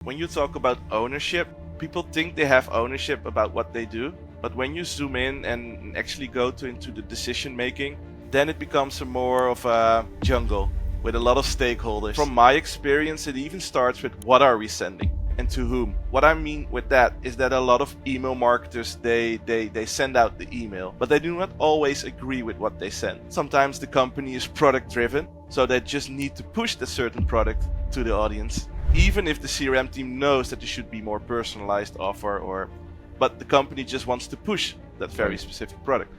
When you talk about ownership, people think they have ownership about what they do, but when you zoom in and actually go into the decision making, then it becomes more of a jungle with a lot of stakeholders. From my experience, it even starts with what are we sending and to whom. What I mean with that is that a lot of email marketers, they send out the email, but they do not always agree with what they send. Sometimes the company is product driven, so they just need to push the certain product to the audience, even if the CRM team knows that there should be more personalized offer, but the company just wants to push that very specific product.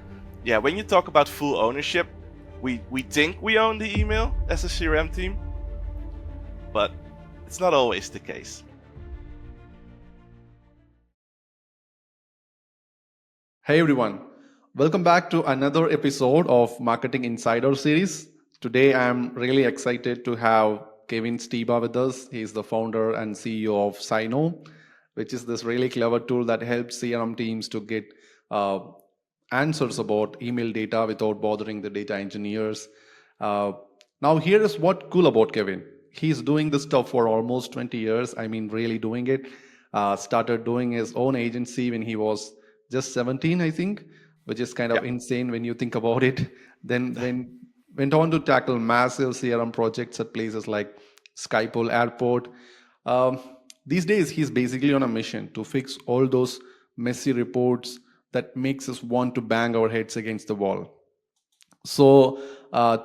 Yeah, when you talk about full ownership, we think we own the email as a CRM team, but it's not always the case. Hey everyone, welcome back to another episode of Marketing Insider series. Today I'm really excited to have Kevin Steba with us. He's the founder and CEO of Sino, which is this really clever tool that helps CRM teams to get uh, answers about email data without bothering the data engineers. Uh, Now here is what cool about Kevin. He's doing this stuff for almost 20 years. I mean, really doing it. Started doing his own agency when he was just 17, I think, which is kind Yeah. of insane when you think about it. Then went on to tackle massive CRM projects at places like Schiphol Airport. Um, these days, he's basically on a mission to fix all those messy reports that makes us want to bang our heads against the wall. So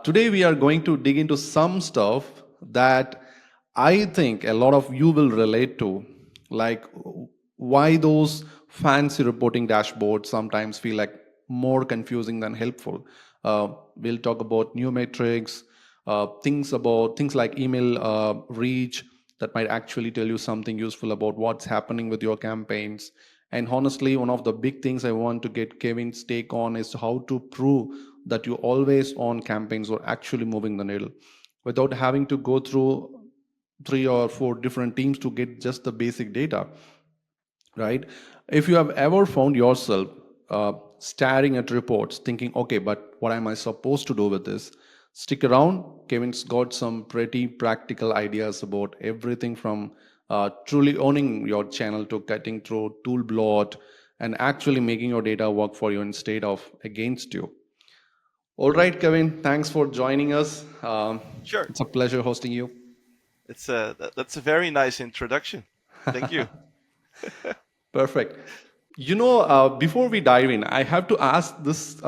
today we are going to dig into some stuff that I think a lot of you will relate to, like why those fancy reporting dashboards sometimes feel like more confusing than helpful. We'll talk about new metrics, things like email reach that might actually tell you something useful about what's happening with your campaigns. And honestly, one of the big things I want to get Kevin's take on is how to prove that you always on campaigns are actually moving the needle without having to go through three or four different teams to get just the basic data, right? If you have ever found yourself staring at reports thinking, okay, but what am I supposed to do with this? Stick around. Kevin's got some pretty practical ideas about everything from truly owning your channel to cutting through tool bloat and actually making your data work for you instead of against you. All right, Kevin, thanks for joining us. Sure. It's a pleasure hosting you. That's a very nice introduction. Thank you. Perfect. Before we dive in, I have to ask this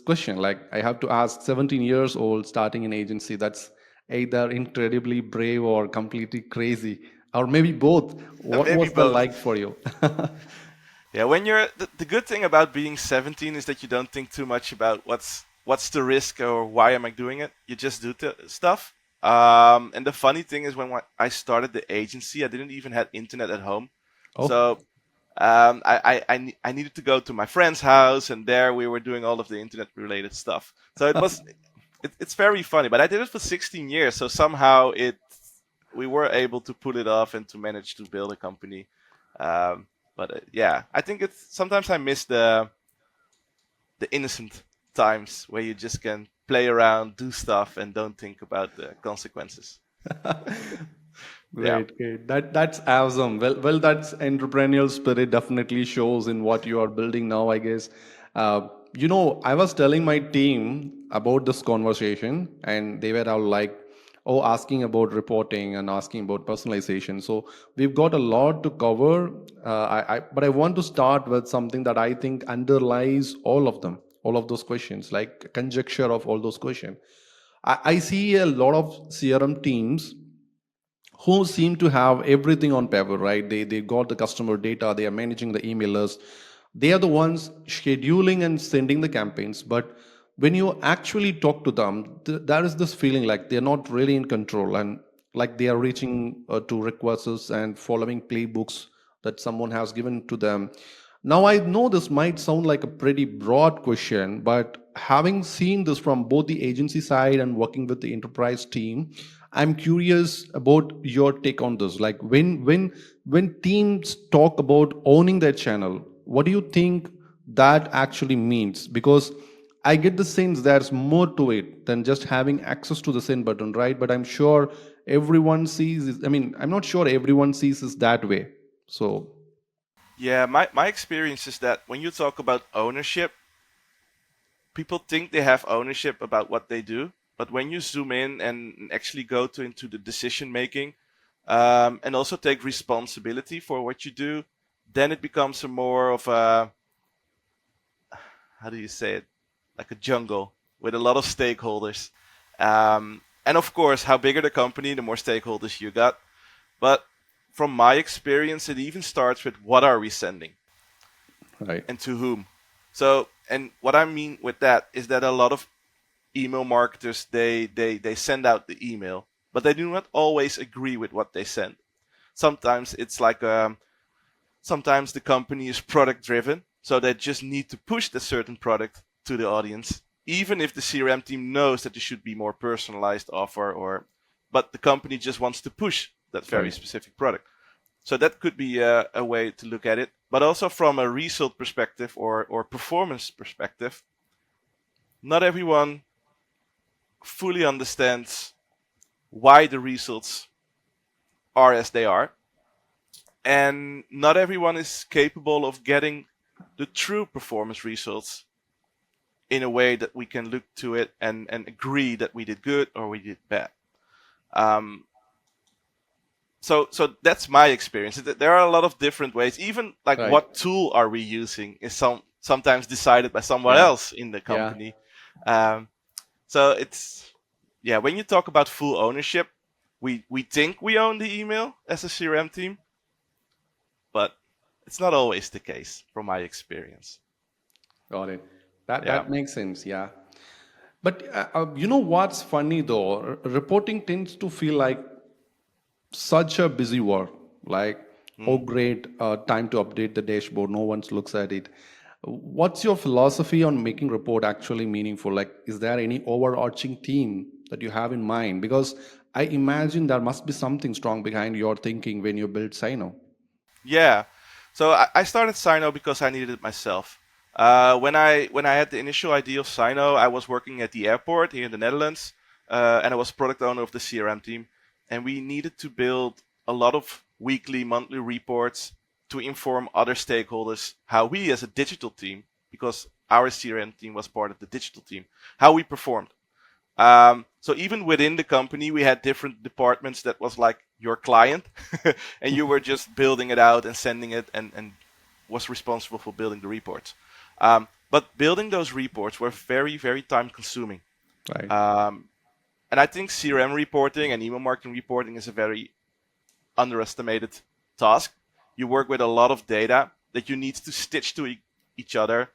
question. Like, I have to ask, 17 years old, starting an agency. That's either incredibly brave or completely crazy, or maybe both. What Maybe was that both. like for you? Yeah, when you're the good thing about being 17 is that you don't think too much about what's the risk or why am I doing it. You just do stuff. And the funny thing is I started the agency, I didn't even have internet at home, Oh, so I needed to go to my friend's house, and there we were doing all of the internet related stuff. So it's very funny, but I did it for 16 years, so somehow we were able to pull it off and to manage to build a company. But yeah, I think it's sometimes I miss the innocent times where you just can play around, do stuff, and don't think about the consequences. Yeah. great. That's awesome. That's entrepreneurial spirit definitely shows in what you are building now, I guess. I was telling my team about this conversation, and they were all like, "Oh, asking about reporting and asking about personalization." So we've got a lot to cover. But I want to start with something that I think underlies all of them, all of those questions, like conjecture of all those questions. I see a lot of CRM teams who seem to have everything on paper, right? They got the customer data, they are managing the emailers, they are the ones scheduling and sending the campaigns. But when you actually talk to them, there is this feeling like they're not really in control, and like they are reaching to requests and following playbooks that someone has given to them. Now, I know this might sound like a pretty broad question, but having seen this from both the agency side and working with the enterprise team, I'm curious about your take on this. Like, when teams talk about owning their channel, what do you think that actually means? Because I get the sense there's more to it than just having access to the send button, right? But I'm sure everyone sees it. I mean, I'm not sure everyone sees it that way. So, Yeah, my experience is that when you talk about ownership, people think they have ownership about what they do, but when you zoom in and actually go to into the decision making, and also take responsibility for what you do, then it becomes a more of a, how do you say it, like a jungle with a lot of stakeholders. And of course, how bigger the company, the more stakeholders you got. But from my experience, it even starts with what are we sending right, and to whom. So, and what I mean with that is that a lot of email marketers, they send out the email, but they do not always agree with what they send. Sometimes it's like sometimes the company is product driven, so they just need to push the certain product to the audience, even if the CRM team knows that there should be more personalized offer, or but the company just wants to push that very right, specific product. So that could be a way to look at it. But also from a result perspective or performance perspective, not everyone fully understands why the results are as they are. And not everyone is capable of getting the true performance results in a way that we can look to it and agree that we did good or we did bad. Um, so that's my experience. There are a lot of different ways. Even like right. what tool are we using is sometimes decided by someone Yeah, else in the yeah, company. Um, so it's, yeah, when you talk about full ownership, we think we own the email as a CRM team, but it's not always the case from my experience. got it. That Yeah. that makes sense. Yeah. But you know what's funny though? Reporting tends to feel like such a busy work. Like, oh, Mm. great, time to update the dashboard. No one looks at it. What's your philosophy on making report actually meaningful? Like, is there any overarching theme that you have in mind? Because I imagine there must be something strong behind your thinking when you build Sino. Yeah. So I started Sino because I needed it myself. When I had the initial idea of Sino, I was working at the airport here in the Netherlands, and I was product owner of the CRM team, and we needed to build a lot of weekly, monthly reports to inform other stakeholders how we, as a digital team, because our CRM team was part of the digital team, how we performed. So even within the company, we had different departments that was like your client, and you were just building it out and sending it, and was responsible for building the reports. But building those reports were very, very time consuming. Right, Um, and I think CRM reporting and email marketing reporting is a very underestimated task. You work with a lot of data that you need to stitch to each other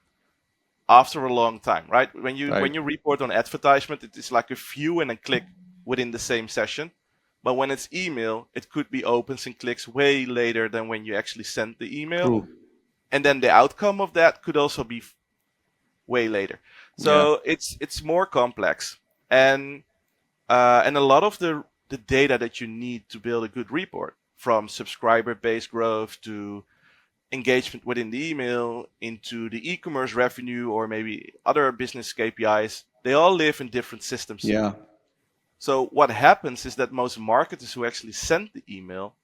after a long time, right? right. When you report on advertisement, it is like a view and a click within the same session. But when it's email, it could be opens and clicks way later than when you actually send the email. True. And then the outcome of that could also be way later. Yeah. So it's more complex. And a lot of the data that you need to build a good report, from subscriber base growth to engagement within the email into the e-commerce revenue or maybe other business KPIs, they all live in different systems. Yeah. So what happens is that most marketers who actually send the email,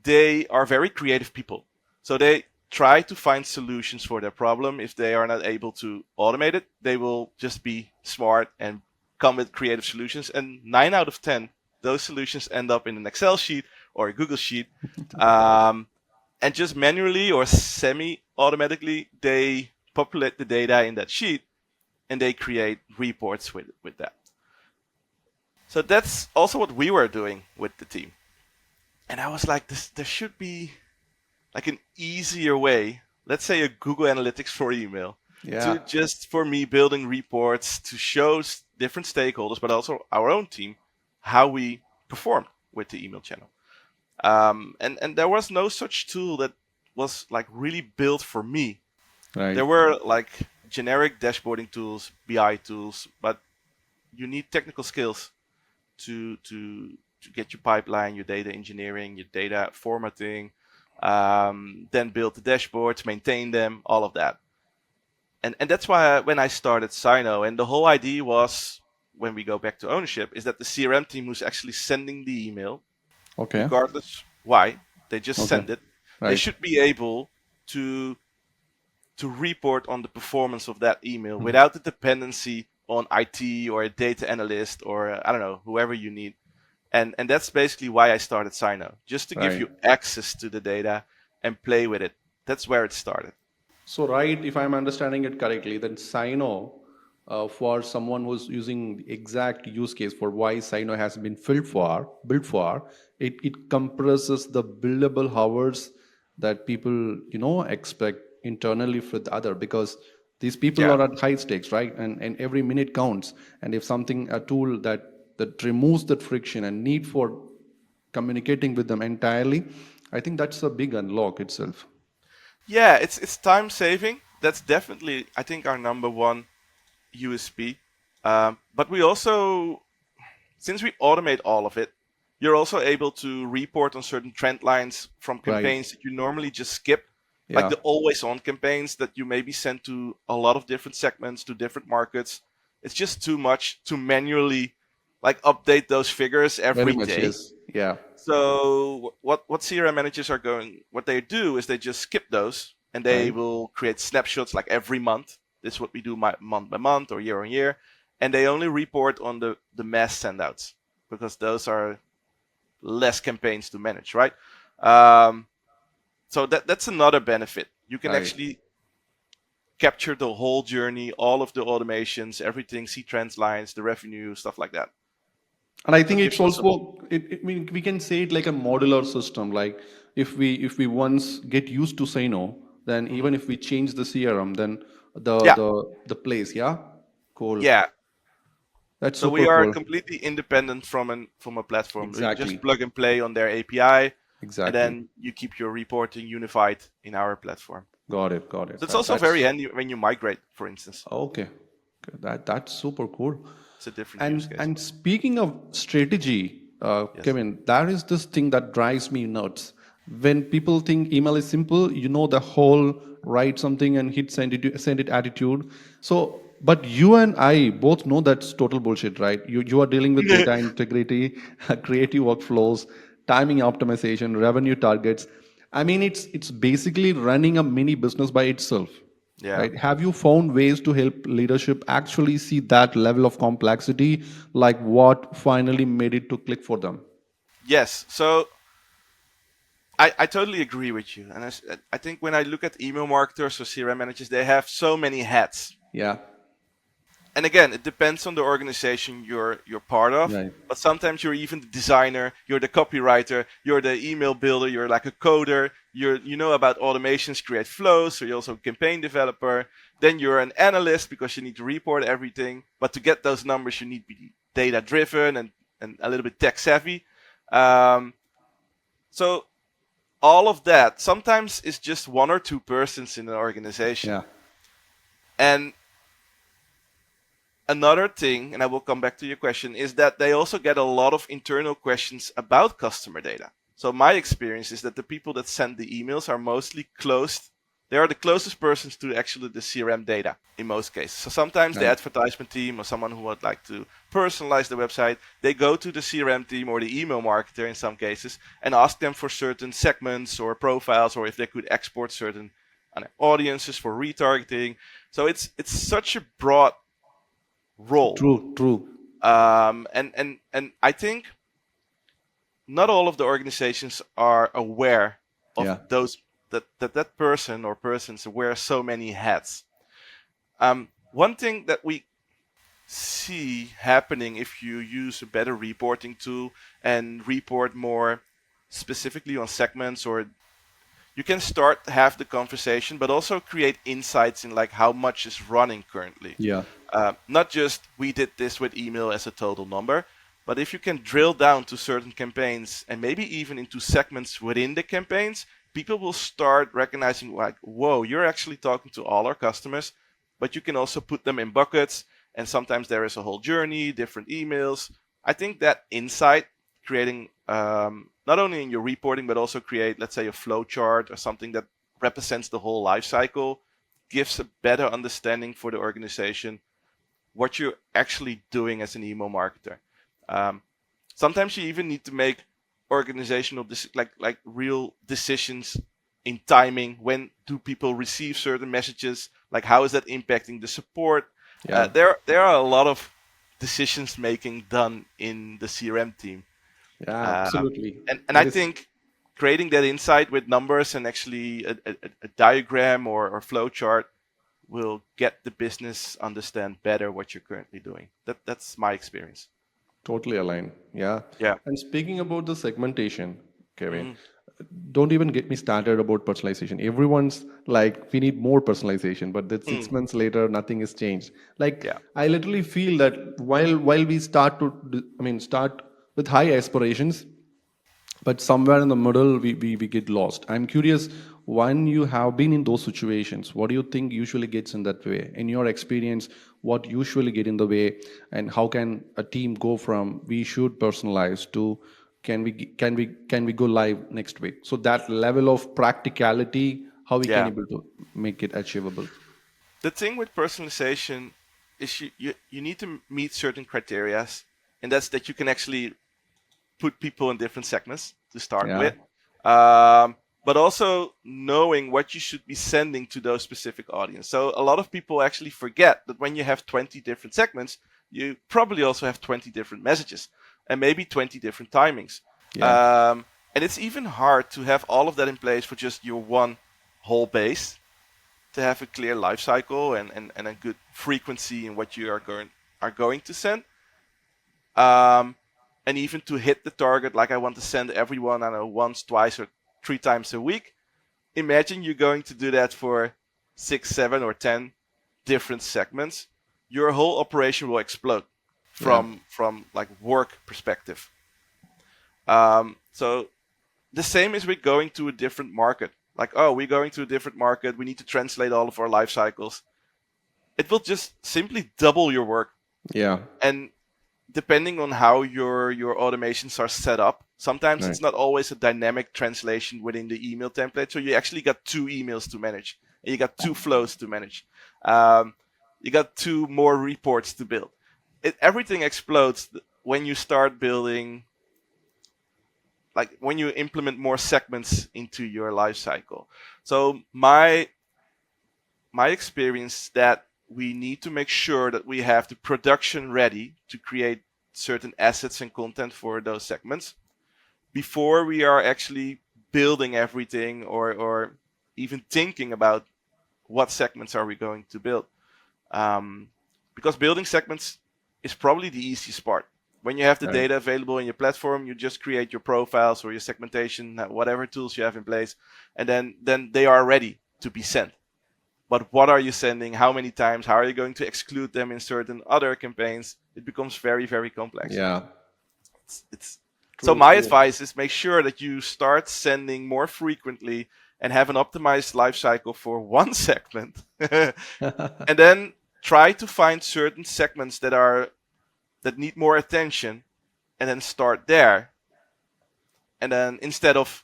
they are very creative people. So they try to find solutions for their problem. If they are not able to automate it, they will just be smart and come with creative solutions. And 9 out of 10, those solutions end up in an Excel sheet or a Google sheet. Um, and just manually or semi-automatically, they populate the data in that sheet and they create reports with that. So that's also what we were doing with the team. And I was like, there should be like an easier way, let's say a Google Analytics for email, Yeah. to just for me building reports to show different stakeholders, but also our own team, how we performed with the email channel. And there was no such tool that was like really built for me. Right. There were like generic dashboarding tools, BI tools, but you need technical skills to get your pipeline, your data engineering, your data formatting, then build the dashboards, maintain them, all of that. And that's why when I started Sino, and the whole idea was when we go back to ownership, is that the CRM team who's actually sending the email, Okay. regardless why, they just Okay. send it. They Right. should be able to report on the performance of that email without the dependency on IT or a data analyst or I don't know, whoever you need. And that's basically why I started Sino, just to give Right. you access to the data and play with it. That's where it started. So, right, if I'm understanding it correctly, then Sino, for someone who's using the exact use case for why Sino has been built for, it compresses the billable hours that people, expect internally for the other, because these people Yeah. are at high stakes, right? And every minute counts. And if a tool that removes that friction and need for communicating with them entirely, I think that's a big unlock itself. Yeah, it's time saving. That's definitely, I think, our number one USP. But we also, since we automate all of it, you're also able to report on certain trend lines from Right. campaigns that you normally just skip, like Yeah. the always on campaigns that you maybe send to a lot of different segments, to different markets. It's just too much to manually like update those figures Very every much, day. yes. Yeah. So what CRM managers what they do is they just skip those and they Right. will create snapshots like every month. This is what we do month by month or year on year, and they only report on the mass sendouts because those are less campaigns to manage, right? Um, so that's another benefit. You can Right. actually capture the whole journey, all of the automations, everything, see trends lines, the revenue, stuff like that. And I So think it gives it's you also also I mean we can say it like a modular system. Like if we once get used to say no, then Mhm. even if we change the CRM, then Yeah, the place, yeah? Cool. yeah. That's So we super are cool. completely independent from a platform. You just Exactly. plug and play on their API, and Exactly. then you keep your reporting unified in our platform. Got it. Got So it. it's also very That's handy when you migrate, for instance. okay. Okay, that's super cool. It's a different use And case. and speaking of strategy, Yes. Kevin, that is this thing that drives me nuts. When people think email is simple, the whole write something and hit send it attitude. So, but you and I both know that's total bullshit, right? You are dealing with data integrity, creative workflows, timing optimization, revenue targets. I mean, it's basically running a mini business by itself, Yeah. right? Have you found ways to help leadership actually see that level of complexity, like what finally made it to click for them? Yes. So I totally agree with you. And I think when I look at email marketers or CRM managers, they have so many hats. Yeah. And again, it depends on the organization you're part of. Right. But sometimes you're even the designer, you're the copywriter, you're the email builder, you're like a coder, you know about automations, create flows, so you're also a campaign developer. Then you're an analyst because you need to report everything. But to get those numbers, you need to be data driven and a little bit tech savvy. Um, so all of that sometimes is just one or two persons in an organization. Yeah. And another thing, and I will come back to your question, is that they also get a lot of internal questions about customer data. So my experience is that the people that send the emails are mostly closed. They are the closest persons to actually the CRM data in most cases. So sometimes the Right. advertisement team or someone who would like to personalize the website, they go to the CRM team or the email marketer in some cases and ask them for certain segments or profiles or if they could export certain audiences for retargeting. So it's such a broad role. True. True. And I think not all of the organizations are aware of Yeah. those that person or persons wear so many hats. One thing that we see happening if you use a better reporting tool and report more specifically on segments, or you can start to have the conversation but also create insights in like how much is running currently. Yeah. Not just we did this with email as a total number, but if you can drill down to certain campaigns and maybe even into segments within the campaigns, people will start recognizing like, whoa, you're actually talking to all our customers, but you can also put them in buckets. And sometimes there is a whole journey, different emails. I think that insight, creating not only in your reporting, but also create, let's say, a flow chart or something that represents the whole life cycle, gives a better understanding for the organization what you're actually doing as an email marketer. Um, Sometimes you even need to make organizational like real decisions in timing. When do people receive certain messages? Like how is that impacting the support? Yeah. There are a lot of decisions making done in the CRM team, Yeah, uh, absolutely. and I That is think creating that insight with numbers and actually a diagram or flow chart will get the business understand better what you're currently doing. That's my experience. totally aligned. Yeah. Yeah. And speaking about the segmentation, Kevin, Mhm. don't even get me started about personalization. Everyone's like, we need more personalization, but then Hmm. 6 months later, nothing has changed. Like, Yeah. I literally feel that while we start to, start with high aspirations, but somewhere in the middle we get lost. I'm curious, when you have been in those situations, what do you think usually gets in that way? In your experience, what usually get in the way, and how can a team go from we should personalize to can we go live next week? So that level of practicality, how we can Yeah. able to make it achievable. The thing with personalization is you need to meet certain criteria, and that's that you can actually put people in different segments to start Yeah. with, but also knowing what you should be sending to those specific audience. So a lot of people actually forget that when you have 20 different segments, you probably also have 20 different messages and maybe 20 different timings. Yeah. And it's even hard to have all of that in place for just your one whole base, to have a clear life cycle and a good frequency in what you are going to send. Um, and even to hit the target, like I want to send everyone, I don't know, once, twice, or 3 times a week. Imagine you're going to do that for 6, 7, or 10 different segments. Your whole operation will explode Yeah. from like work perspective. So the same is with going to a different market. Like, oh, we're going to a different market. We need to translate all of our life cycles. It will just simply double your work. Yeah. And depending on how your automations are set up, sometimes Right. it's not always a dynamic translation within the email template. So you actually got 2 emails to manage, and you got 2 flows to manage. Um, you got 2 more reports to build. Everything explodes when you start building, like when you implement more segments into your life cycle. So my experience that we need to make sure that we have the production ready to create certain assets and content for those segments before we are actually building everything, or even thinking about what segments are we going to build. Um, because building segments is probably the easiest part. When you have the Right. data available in your platform, you just create your profiles or your segmentation, whatever tools you have in place, and then they are ready to be sent. But what are you sending? How many times? How are you going to exclude them in certain other campaigns? It becomes very, very complex. Yeah. It's so True. my True. advice is make sure that you start sending more frequently and have an optimized life cycle for one segment, and then try to find certain segments that need more attention, and then start there. And then instead of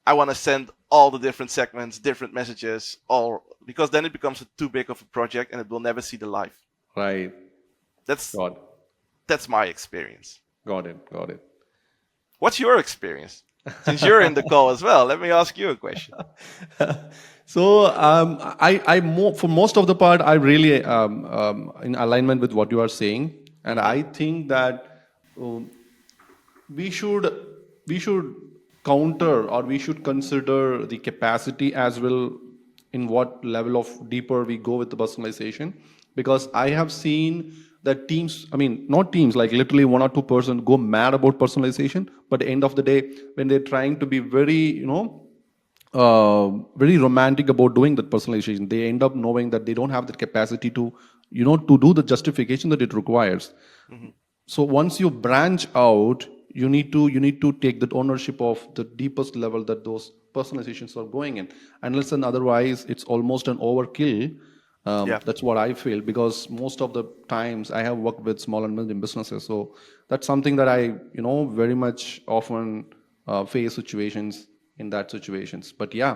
I want to send all the different segments, different messages, all, because then it becomes too big of a project and it will never see the light. Right. That's Got that's my experience. got it. Got it. What's your experience? Since you're in the call as well, let me ask you a question. So for most of the part, I really in alignment with what you are saying, and Hmm. I think that um, we should we should counter, or we should consider the capacity as well, in what level of deeper we go with the personalization. Because I have seen that teams, I mean not teams, like literally 1 or 2 person go mad about personalization, but at the end of the day, when they're trying to be very, very romantic about doing that personalization, they end up knowing that they don't have the capacity to, to do the justification that it requires. Hmm. So once you branch out, you need to take that ownership of the deepest level that those personalizations are going in. Unless and otherwise, it's almost an overkill. Yeah. That's what I feel, because most of the times I have worked with small and medium businesses, so that's something that I, very much often face situations in that situations. But yeah,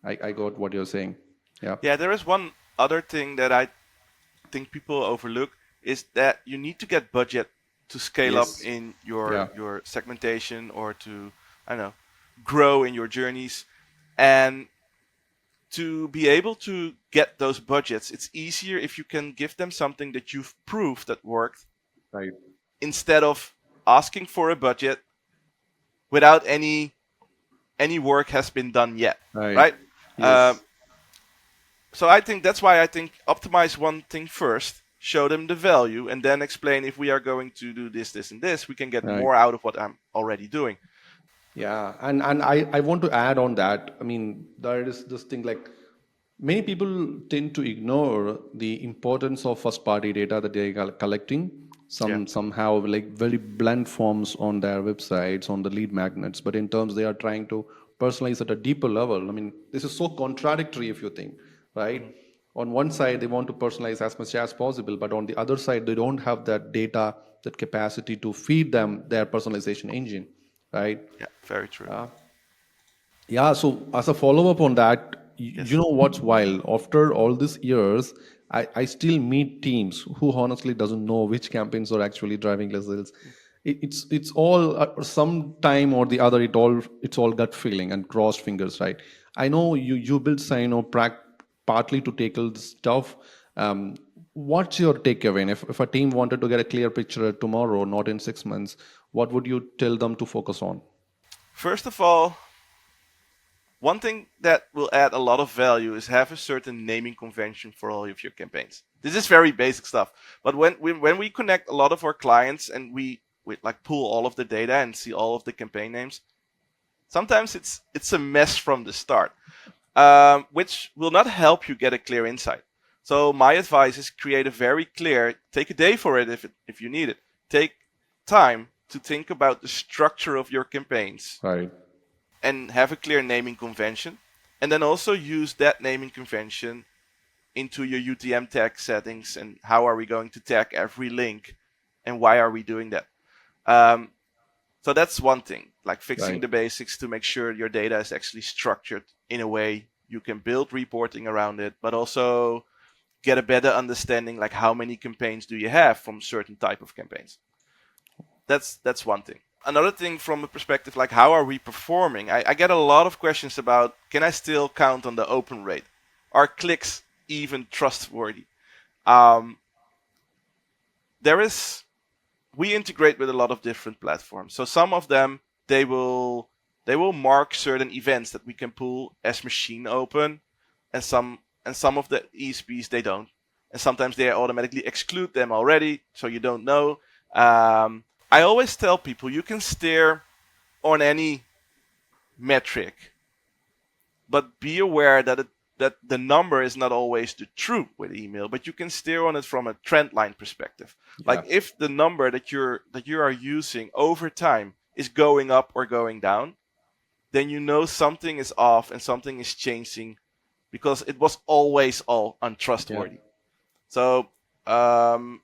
I got what you're saying. Yeah. Yeah, there is one other thing that I think people overlook is that you need to get budget to scale up Yes. in Yeah. your segmentation or to, I don't know, grow in your journeys. And to be able to get those budgets, it's easier if you can give them something that you've proved that worked Right. instead of asking for a budget without any work has been done yet, Right. right? Um, Yes. so I think that's why I think optimize one thing first, show them the value, and then explain if we are going to do this, this, and this, we can get Right. more out of what I'm already doing. Yeah, and I want to add on that. I mean, there is this thing like many people tend to ignore the importance of first party data that they are collecting. Yeah. Somehow like very blunt forms on their websites on the lead magnets, but in terms they are trying to personalize at a deeper level. I mean, this is so contradictory if you think, right? Hmm. On one side they want to personalize as much as possible, but on the other side they don't have that data, that capacity to feed them their personalization engine, right? Yeah. Very true. Yeah, so as a follow up on that, you Yes. know what's wild? After all these years, I still meet teams who honestly doesn't know which campaigns are actually driving results. It's all some time or the other. It's all gut feeling and crossed fingers, right? I know you build Sino partly to tackle this stuff. Um, what's your takeaway? And if a team wanted to get a clear picture tomorrow, not in 6 months, what would you tell them to focus on? First of all, one thing that will add a lot of value is have a certain naming convention for all of your campaigns. This is very basic stuff, but when we connect a lot of our clients and we like pull all of the data and see all of the campaign names, sometimes it's a mess from the start, which will not help you get a clear insight. So my advice is create a very clear. Take a day for it if you need it. Take time to think about the structure of your campaigns Right. and have a clear naming convention, and then also use that naming convention into your UTM tag settings and how are we going to tag every link and why are we doing that. Um, so that's one thing, like fixing Right. the basics to make sure your data is actually structured in a way you can build reporting around it, but also get a better understanding, like how many campaigns do you have from certain type of campaigns. That's one thing. Another thing from a perspective like how are we performing, I get a lot of questions about can I still count on the open rate? Are clicks even trustworthy? Um, there is we integrate with a lot of different platforms. So some of them they will mark certain events that we can pull as machine open, and some of the ESPs they don't, and sometimes they automatically exclude them already, so you don't know. I always tell people you can steer on any metric, but be aware that the number is not always the truth with email, but you can steer on it from a trend line perspective. Like Yeah. if the number that you are using over time is going up or going down, then you know something is off and something is changing because it was always all Yeah. untrustworthy. So um,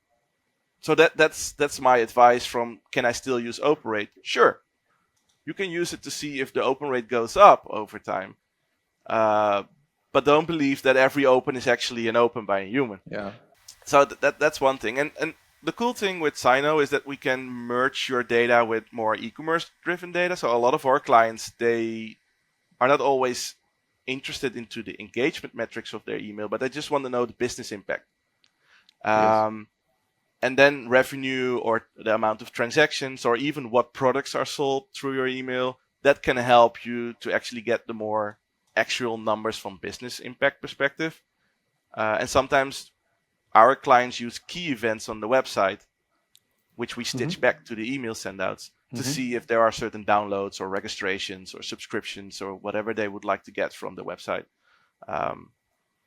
that's my advice from can I still use open rate? Sure. You can use it to see if the open rate goes up over time. Uh, but don't believe that every open is actually an open by a human. Yeah. So that's one thing. And the cool thing with Sino is that we can merge your data with more e-commerce driven data. So a lot of our clients, they are not always interested into the engagement metrics of their email, but they just want to know the business impact. Yes. Um, and then revenue or the amount of transactions or even what products are sold through your email, that can help you to actually get the more actual numbers from business impact perspective. And sometimes our clients use key events on the website, which we stitch Mm-hmm. back to the email sendouts to see Mm-hmm. if there are certain downloads or registrations or subscriptions or whatever they would like to get from the website. Um,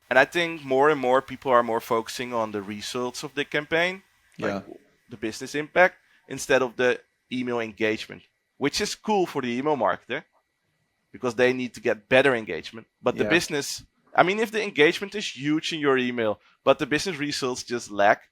and I think more and more people are more focusing on the results of the campaign, like Yeah. the business impact, instead of the email engagement, which is cool for the email marketer because they need to get better engagement. But the Yeah. business, I mean, if the engagement is huge in your email, but the business results just lack,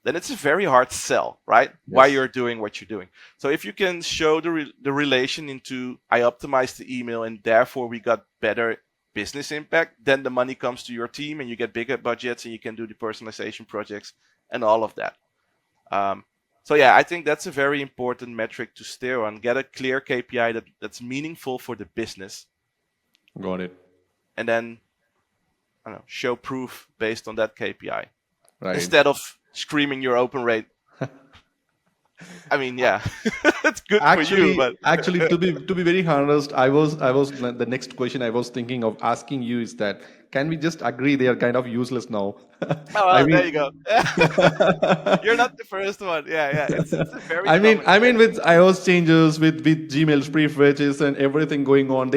then it's a very hard sell, right? Why Yes. you're doing what you're doing. So if you can show the relation into I optimized the email and therefore we got better business impact, then the money comes to your team and you get bigger budgets and you can do the personalization projects and all of that. So yeah, I think that's a very important metric to steer on. Get a clear KPI that's meaningful for the business. Got it. And then, I don't know, show proof based on that KPI. Right. Instead of screaming your open rate. I mean, yeah, it's good for you, but Actually, to be very honest, I was the next question I was thinking of asking you is that can we just agree they are kind of useless now? oh, I well, there you mean, go. You're not the first one. Yeah. It's a very common I mean, with question. iOS changes, with Gmail's prefetches and everything going on,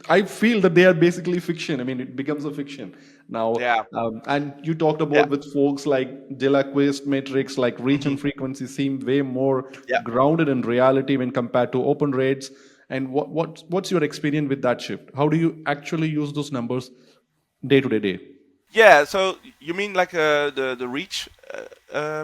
I feel that they are basically fiction. I mean, it becomes a fiction now. Yeah, And you talked yeah, about with folks like Delaquist metrics, like reach hmm and frequency, seem way more yeah. grounded in reality when compared to open rates. And what's your experience with that shift? How do you actually use those numbers day to day? Yeah, so you mean like the reach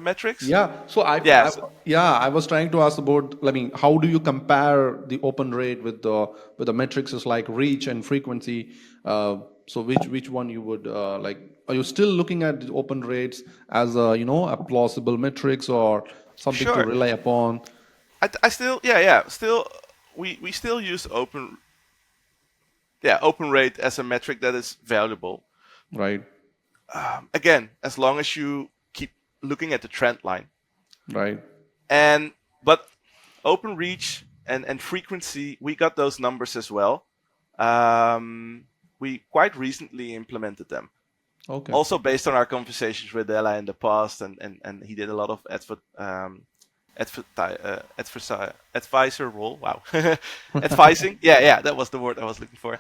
metrics? Yeah. So Yeah, so, I was trying to ask about. I mean, how do you compare the open rate with the metrics is like reach and frequency? So which one you would like? Are you still looking at the open rates as a plausible metrics or something to sure. rely upon? I still, yeah. Still, we still use open rate as a metric that is valuable. Right. Again, as long as you keep looking at the trend line. Right. But open reach and frequency, we got those numbers as well. We quite recently implemented them. Okay. Also based on our conversations with Ella in the past, and he did a lot of advisor role. Wow, advising. Yeah, that was the word I was looking for.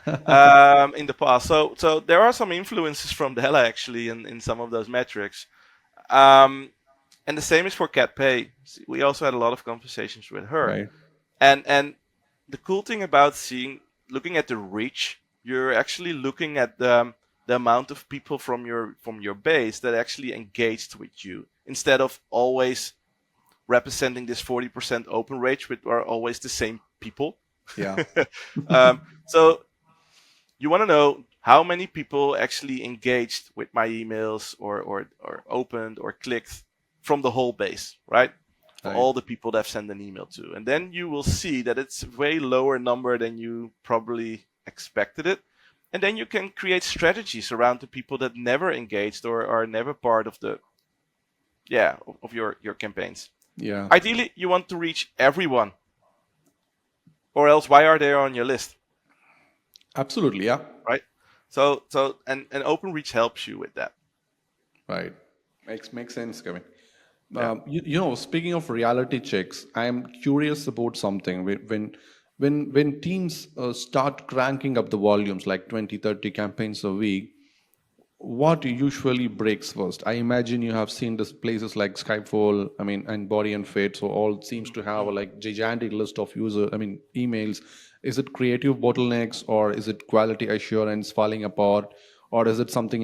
In the past, so there are some influences from Della actually in some of those metrics. And the same is for Cat Pay. We also had a lot of conversations with her. Right. And the cool thing about looking at the reach, you're actually looking at the amount of people from your base that actually engaged with you, instead of always representing this 40% open rate, which are always the same people. Yeah. So you want to know how many people actually engaged with my emails or opened or clicked from the whole base, right? For Right. all the people that I've sent an email to. And then you will see that it's a way lower number than you probably expected it. And then you can create strategies around the people that never engaged or are never part of of your campaigns. Yeah. Ideally, you want to reach everyone, or else why are they on your list, Absolutely. Yeah. right? And open reach helps you with that. Right. Makes sense, Kevin. Yeah. Speaking of reality checks, I'm curious about something. When teams start cranking up the volumes, like 20, 30 campaigns a week, what usually breaks first? I imagine you have seen this places like Skyfall, I mean, and Body and Fate. So all seems to have a like gigantic list of emails. Is it creative bottlenecks or is it quality assurance falling apart, or is it something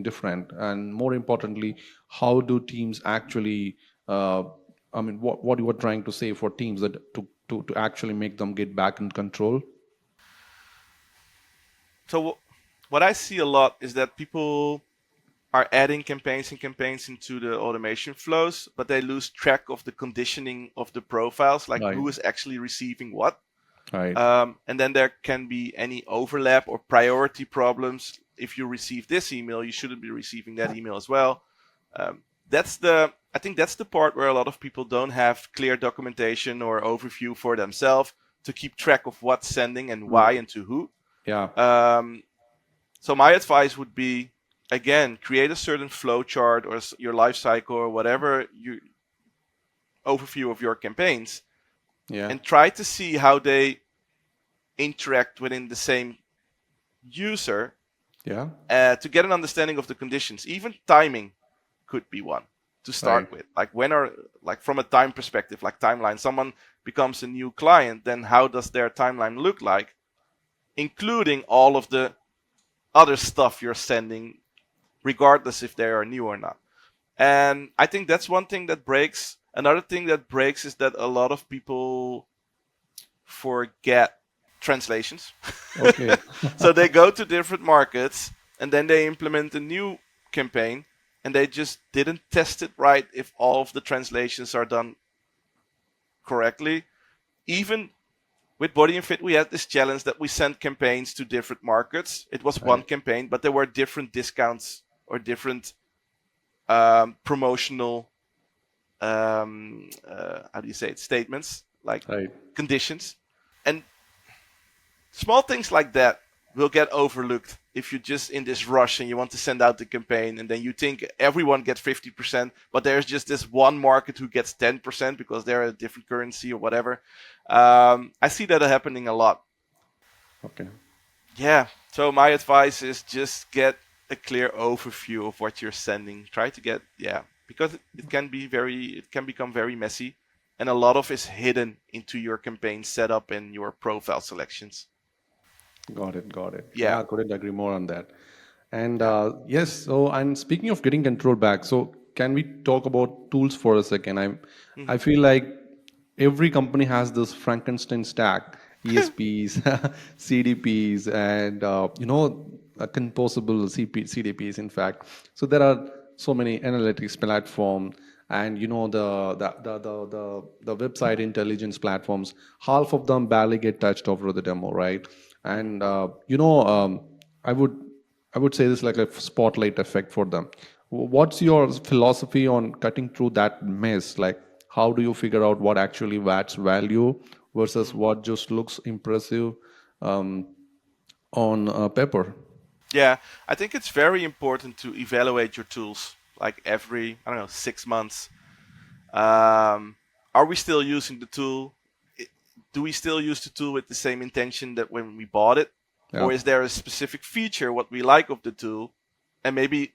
different? And more importantly, how do teams actually? What you were trying to say for teams that to actually make them get back in control? So what I see a lot is that people are adding campaigns and campaigns into the automation flows, but they lose track of the conditioning of the profiles, like Right. who is actually receiving what. Right. And then there can be any overlap or priority problems. If you receive this email, you shouldn't be receiving that email as well. I think that's the part where a lot of people don't have clear documentation or overview for themselves to keep track of what's sending and why and to who. Yeah. So my advice would be, again, create a certain flow chart or your life cycle or whatever overview of your campaigns, Yeah. and try to see how they interact within the same user Yeah. to get an understanding of the conditions. Even timing could be one to start Right. with. Like from a time perspective, like timeline. Someone becomes a new client, then how does their timeline look like, including all of the other stuff you're sending, regardless if they are new or not. And I think that's one thing that breaks. Another thing that breaks is that a lot of people forget translations. Okay. So they go to different markets and then they implement a new campaign and they just didn't test it right if all of the translations are done correctly. Even with Body and Fit, we had this challenge that we sent campaigns to different markets. It was one Right. campaign, but there were different discounts or different promotional, how do you say it, statements, like Right. conditions. And small things like that will get overlooked if you're just in this rush and you want to send out the campaign and then you think everyone gets 50%, but there's just this one market who gets 10% because they're a different currency or whatever. I see that happening a lot. Okay. Yeah. So my advice is just get a clear overview of what you're sending. Try to get, yeah, because it can become very messy, and a lot of is hidden into your campaign setup and your profile selections. Got it. Got it. Yeah. Yeah, couldn't agree more on that. And Yeah. yes, so and speaking of getting control back, so can we talk about tools for a second? I Hmm. feel like every company has this Frankenstein stack, ESPs, CDPs, and composable CDPs. In fact, so there are so many analytics platform, and the website intelligence platforms. Half of them barely get touched over the demo, right? Hmm. And I would I would say this like a spotlight effect for them. What's your philosophy on cutting through that mess? Like, how do you figure out what actually adds value versus Hmm. what just looks impressive um, on paper? Yeah, I think it's very important to evaluate your tools like every, I don't know, 6 months. Um, are we still using the tool? Do we still use the tool with the same intention that when we bought it? Yeah, Or is there a specific feature what we like of the tool? And maybe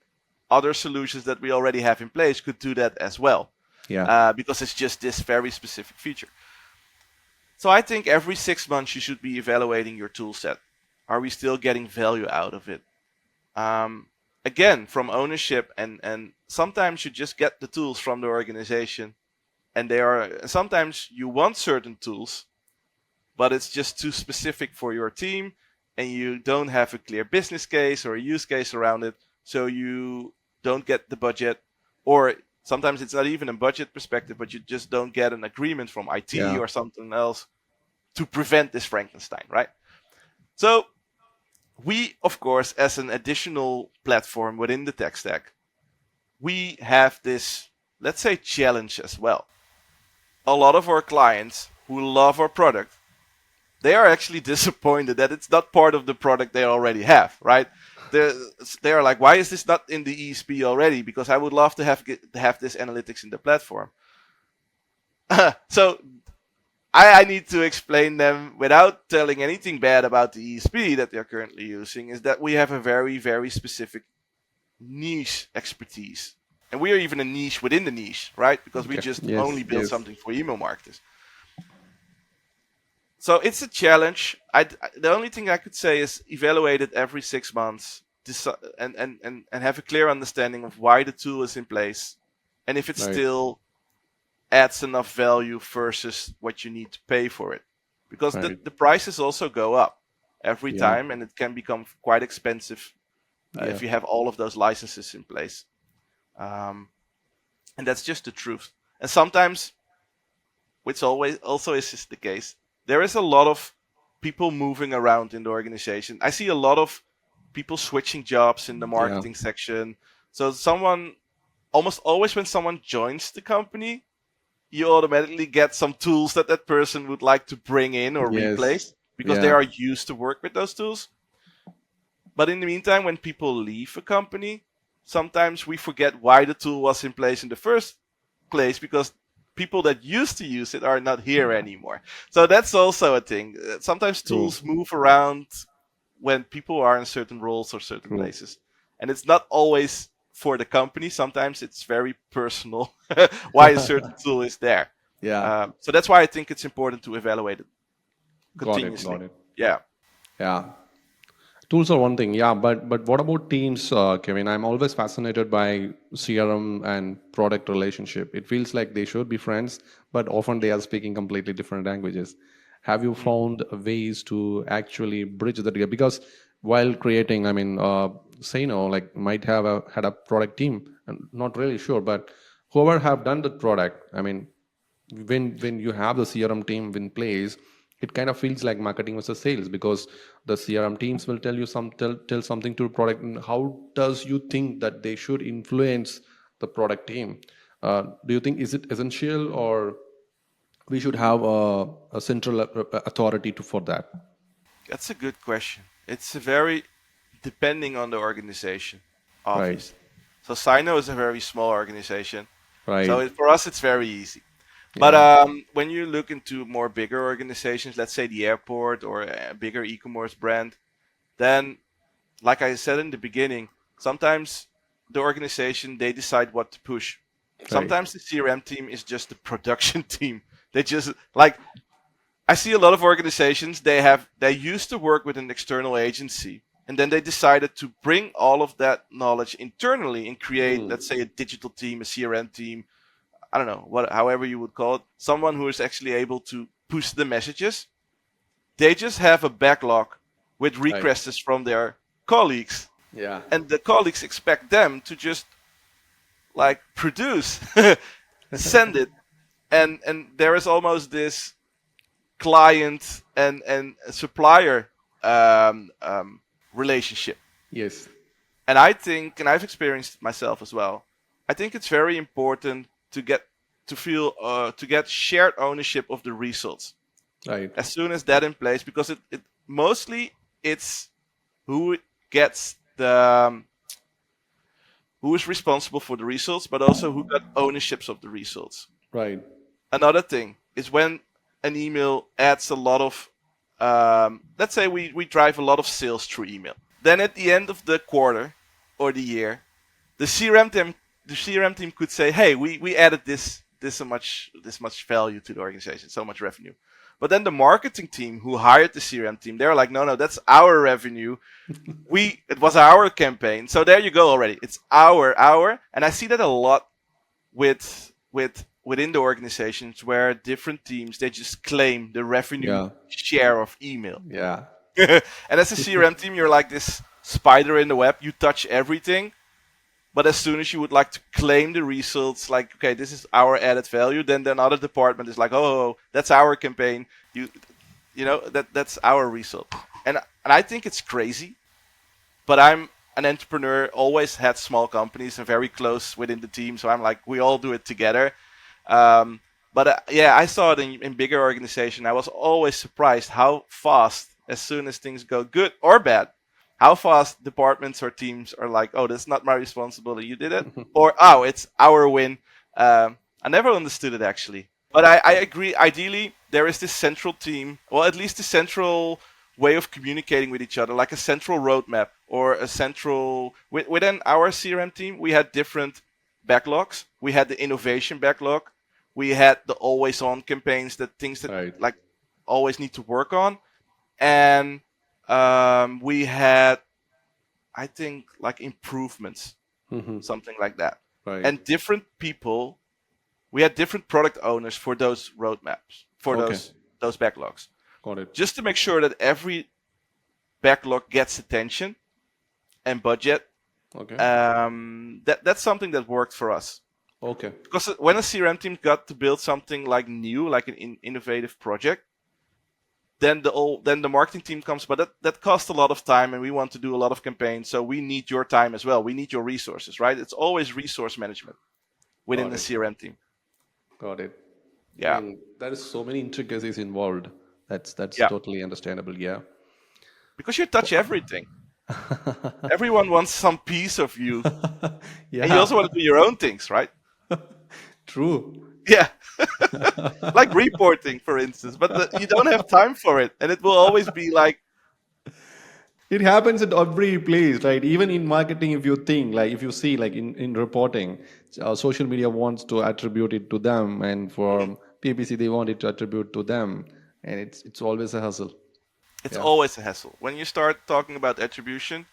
other solutions that we already have in place could do that as well, yeah, because it's just this very specific feature. So I think every 6 months you should be evaluating your tool set. Are we still getting value out of it? Um, Again, from ownership, and sometimes you just get the tools from the organization, and they are sometimes you want certain tools, but it's just too specific for your team, and you don't have a clear business case or a use case around it, so you don't get the budget, or sometimes it's not even a budget perspective, but you just don't get an agreement from IT yeah, or something else to prevent this Frankenstein, right? So we, of course, as an additional platform within the tech stack, we have this, let's say, challenge as well. A lot of our clients who love our product, they are actually disappointed that it's not part of the product they already have, right? They're, they are like, why is this not in the ESP already? Because I would love to have this analytics in the platform. So I need to explain them without telling anything bad about the ESP that they're currently using, is that we have a very, very specific niche expertise. And we are even a niche within the niche, right? Because we okay, just only yes, build yes, something for email marketers. So it's a challenge. The only thing I could say is evaluate it every 6 months, and have a clear understanding of why the tool is in place, and if it right, still adds enough value versus what you need to pay for it. Because right, the prices also go up every yeah, time, and it can become quite expensive yeah, if you have all of those licenses in place. Um, and that's just the truth. And sometimes, which always also is the case, there is a lot of people moving around in the organization. I see a lot of people switching jobs in the yeah, marketing section. So someone almost always when someone joins the company, you automatically get some tools that that person would like to bring in or replace yes, because they yeah, are used to work with those tools. But in the meantime, when people leave a company, sometimes we forget why the tool was in place in the first place because people that used to use it are not here anymore. So that's also a thing. Sometimes true, tools move around when people are in certain roles or certain true, places. And it's not always for the company. Sometimes it's very personal why a certain tool is there. yeah, So that's why I think it's important to evaluate it got continuously. it, Yeah. yeah. Tools are one thing, yeah, but what about teams, Kevin? I'm always fascinated by CRM and product relationship. It feels like they should be friends, but often they are speaking completely different languages. Have you Mm. found ways to actually bridge the gap? Because while creating, I mean, Sino like might have had a product team, I'm not really sure, but whoever have done the product, I mean, when you have the CRM team in place, it kind of feels like marketing versus sales, because the CRM teams will tell you tell something to the product, and how does you think that they should influence the product team? Do you think is it essential, or we should have a central authority to for that? That's a good question. It's a very depending on the organization, Right, obviously. So Sino is a very small organization, so right, for us it's very easy. But yeah, when you look into more bigger organizations, let's say the airport or a bigger e-commerce brand, then, like I said in the beginning, sometimes the organization they decide what to push. right, Sometimes the CRM team is just the production team. They just like I see a lot of organizations they used to work with an external agency and then they decided to bring all of that knowledge internally and create, mm, let's say, a digital team, a CRM team, I don't know, what however you would call it, someone who is actually able to push the messages. They just have a backlog with right, requests from their colleagues, yeah, and the colleagues expect them to just like produce, send it, and there is almost this client and supplier um, um, relationship. yes, And I think, and I've experienced it myself as well. I think it's very important to get to get shared ownership of the results right, as soon as that in place, because it mostly it's who gets the who is responsible for the results, but also who got ownerships of the results. right, Another thing is when an email adds a lot of, let's say we drive a lot of sales through email. Then at the end of the quarter or the year, the CRM team could say, hey, we added this much value to the organization, so much revenue. But then the marketing team who hired the CRM team, they're like, no, that's our revenue. It was our campaign. So there you go already. It's our, and I see that a lot within the organizations where different teams they just claim the revenue yeah, share of email. yeah, And as a CRM team, you're like this spider in the web. You touch everything, but as soon as you would like to claim the results, like okay, this is our added value, then another department is like, oh, that's our campaign. That's our result. And I think it's crazy, but I'm an entrepreneur, always had small companies and very close within the team. So I'm like, we all do it together. Um, but yeah, I saw it in bigger organization. I was always surprised how fast, as soon as things go good or bad, how fast departments or teams are like, oh, that's not my responsibility. You did it, or oh, it's our win. I never understood it actually, but I agree. Ideally, there is this central team, well, at least the central way of communicating with each other, like a central roadmap or a central. Within our CRM team, we had different backlogs. We had the innovation backlog. We had the always on campaigns, that things that right, like always need to work on, and we had, I think, like improvements, hmm, something like that, right, and different people. We had different product owners for those roadmaps, for okay, those backlogs, got it, just to make sure that every backlog gets attention and budget. okay, That's something that worked for us. okay, Because when a CRM team got to build something like new, like an innovative project, then the marketing team comes, but that costs a lot of time, and we want to do a lot of campaigns, so we need your time as well. We need your resources, right? It's always resource management within got the it, CRM team. got it. I Yeah, mean, there is so many intricacies involved. That's yeah, totally understandable. Yeah. because you touch everything. Everyone wants some piece of you, and you Yeah, also want to do your own things, right? true. Yeah, like reporting, for instance, but you don't have time for it, and it will always be like, It happens at every place, right? Even in marketing, if you think, like, if you see, like, in reporting, social media wants to attribute it to them, and mm, for PPC, they want it to attribute to them, and it's always a hustle. it's Yeah, always a hassle. When you start talking about attribution,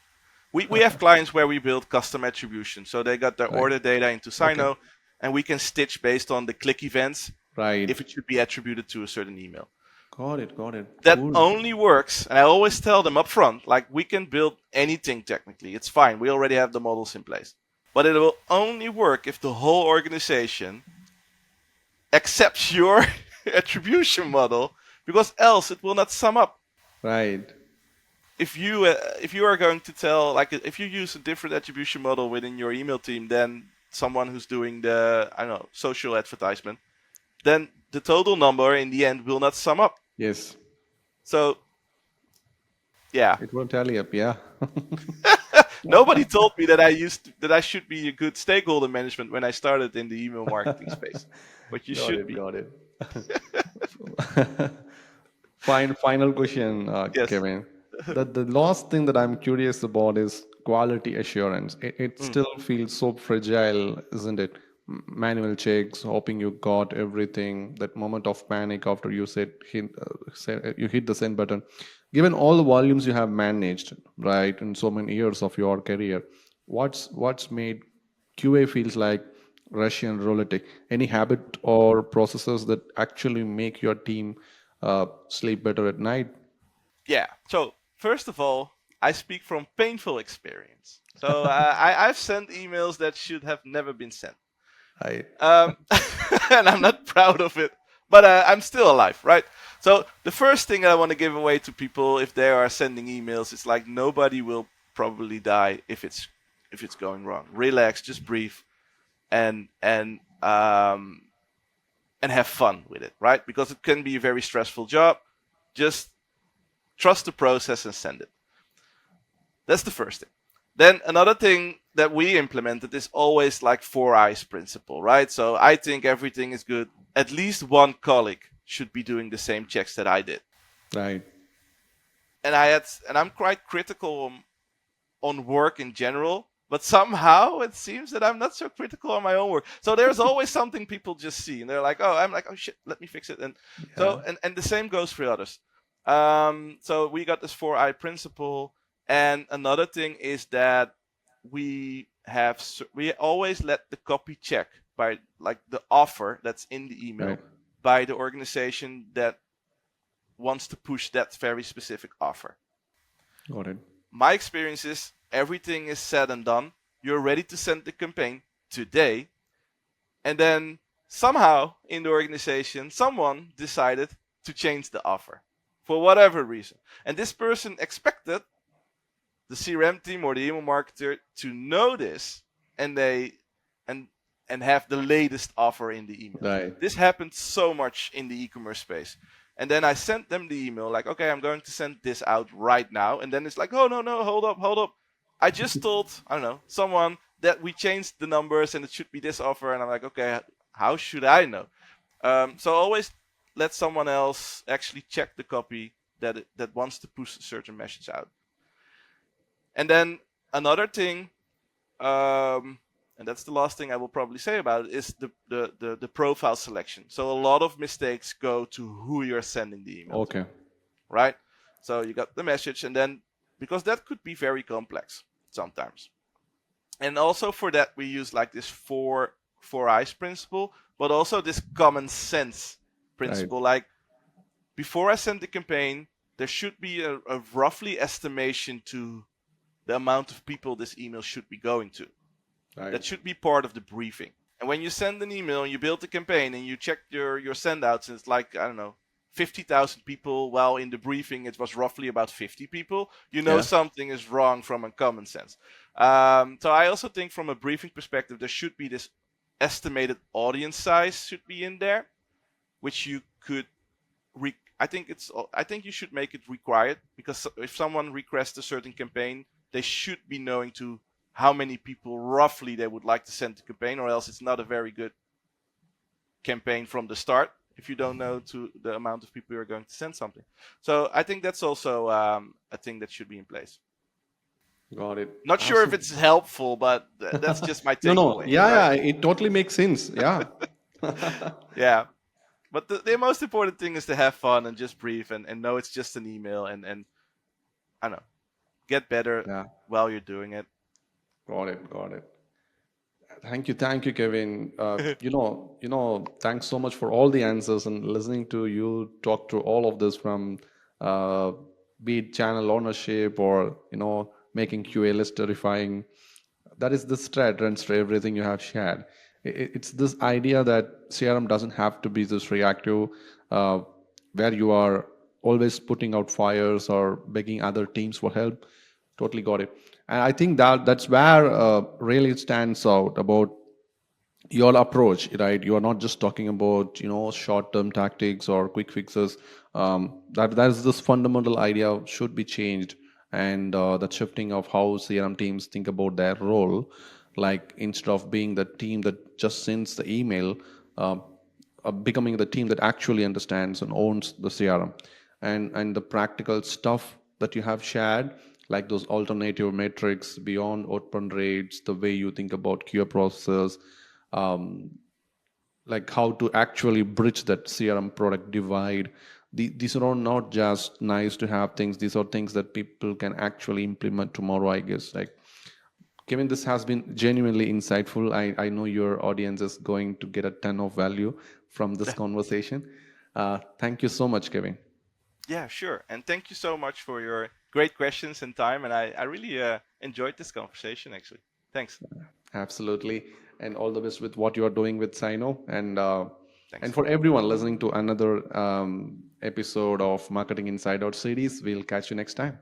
we have clients where we build custom attribution. So they got their right. order data into Okay. Sino, and we can stitch based on the click events Right. if it should be attributed to a certain email. Got it. Got it. That Cool. only works, and I always tell them up front, like, we can build anything technically. It's fine. We already have the models in place. But it will only work if the whole organization accepts your attribution model, because else it will not sum up. Right. If you are going to tell, like, if you use a different attribution model within your email team than someone who's doing the, I don't know, social advertisement, then the total number in the end will not sum up. Yes. So yeah, It will tally up. Yeah. nobody told me that I should be a good stakeholder management when I started in the email marketing space, but you Got should it. be. Got it. Final question, Yes. Kevin. The last thing that I'm curious about is quality assurance. It Mm. still feels so fragile, isn't it? Manual checks, hoping you got everything. That moment of panic after you you hit the send button. Given all the volumes you have managed, right, in so many years of your career, what's made QA feels like Russian roulette? Any habit or processes that actually make your team sleep better at night? Yeah. So first of all, I speak from painful experience. So I've sent emails that should have never been sent. I Um, and I'm not proud of it, but I'm still alive, right? So the first thing I want to give away to people if they are sending emails is, like, nobody will probably die if it's going wrong. Relax, just breathe, and and um, and have fun with it, right? Because it can be a very stressful job. Just trust the process and send it. That's the first thing. Then another thing that we implemented is always like 4 eyes principle, right? So I think everything is good. At least one colleague should be doing the same checks that I did. right, And I'm quite critical on work in general, but somehow it seems that I'm not so critical on my own work. So there's always something people just see, and they're like, "Oh," I'm like, "Oh shit, let me fix it." And yeah, so and the same goes for others. So we got this 4 eye principle, and another thing is that we always let the copy check by, like, the offer that's in the email right, by the organization that wants to push that very specific offer. got it, My experience is everything is said and done. You're ready to send the campaign today. And then somehow in the organization, someone decided to change the offer for whatever reason. And this person expected the CRM team or the email marketer to know this, and they and and have the latest offer in the email. right, This happened so much in the e-commerce space. And then I sent them the email like, okay, I'm going to send this out right now. And then it's like, oh, no, hold up, hold up. I just told, I don't know, someone that we changed the numbers and it should be this offer. And I'm like, okay, how should I know? So always let someone else actually check the copy that wants to push a certain message out. And then another thing, and that's the last thing I will probably say about it, is the profile selection. So a lot of mistakes go to who you're sending the email to, okay, right? So you got the message, and then because that could be very complex sometimes. And also for that we use like this four eyes principle, but also this common sense right, principle. Like, before I send the campaign, there should be a roughly estimation to the amount of people this email should be going to. right, That should be part of the briefing. And when you send an email and you build a campaign and you check your sendouts, and it's like, I don't know, 50,000 people, while in the briefing it was roughly about 50 people, you know yeah, something is wrong from a common sense. So I also think from a briefing perspective, there should be this estimated audience size should be in there, which you could I think you should make it required, because if someone requests a certain campaign, they should be knowing to how many people roughly they would like to send the campaign, or else it's not a very good campaign from the start if you don't know to the amount of people you're going to send something. So I think that's also a thing that should be in place. got it. Not sure if Absolutely. it's helpful, but that's just my No, no, takeaway, right? yeah, yeah, it totally makes sense. Yeah, Yeah. But the most important thing is to have fun and just breathe, and know it's just an email, and I don't know, get better yeah, while you're doing it. got it, got it. Thank you, Kevin. Thanks so much for all the answers and listening to you talk through all of this from uh, be it channel ownership or making QA list terrifying. That is this thread runs through everything you have shared. It's this idea that CRM doesn't have to be this reactive, uh, where you are always putting out fires or begging other teams for help. Totally got it. And I think that's where really stands out about your approach, right? You are not just talking about short-term tactics or quick fixes. That is this fundamental idea should be changed, and that shifting of how CRM teams think about their role, like instead of being the team that just sends the email, uh, becoming the team that actually understands and owns the CRM, and the practical stuff that you have shared, like those alternative metrics beyond open rates, the way you think about QA processes, um, like how to actually bridge that CRM product divide. These are all not just nice to have things. These are things that people can actually implement tomorrow, I guess. Like, Kevin, this has been genuinely insightful. I know your audience is going to get a ton of value from this conversation. Thank you so much, Kevin. Yeah, sure. And thank you so much for your great questions and time. And I really enjoyed this conversation, actually. Thanks. Absolutely. And all the best with what you are doing with Sino. And Thanks. for everyone listening to another episode of Marketing Inside Out series, we'll catch you next time.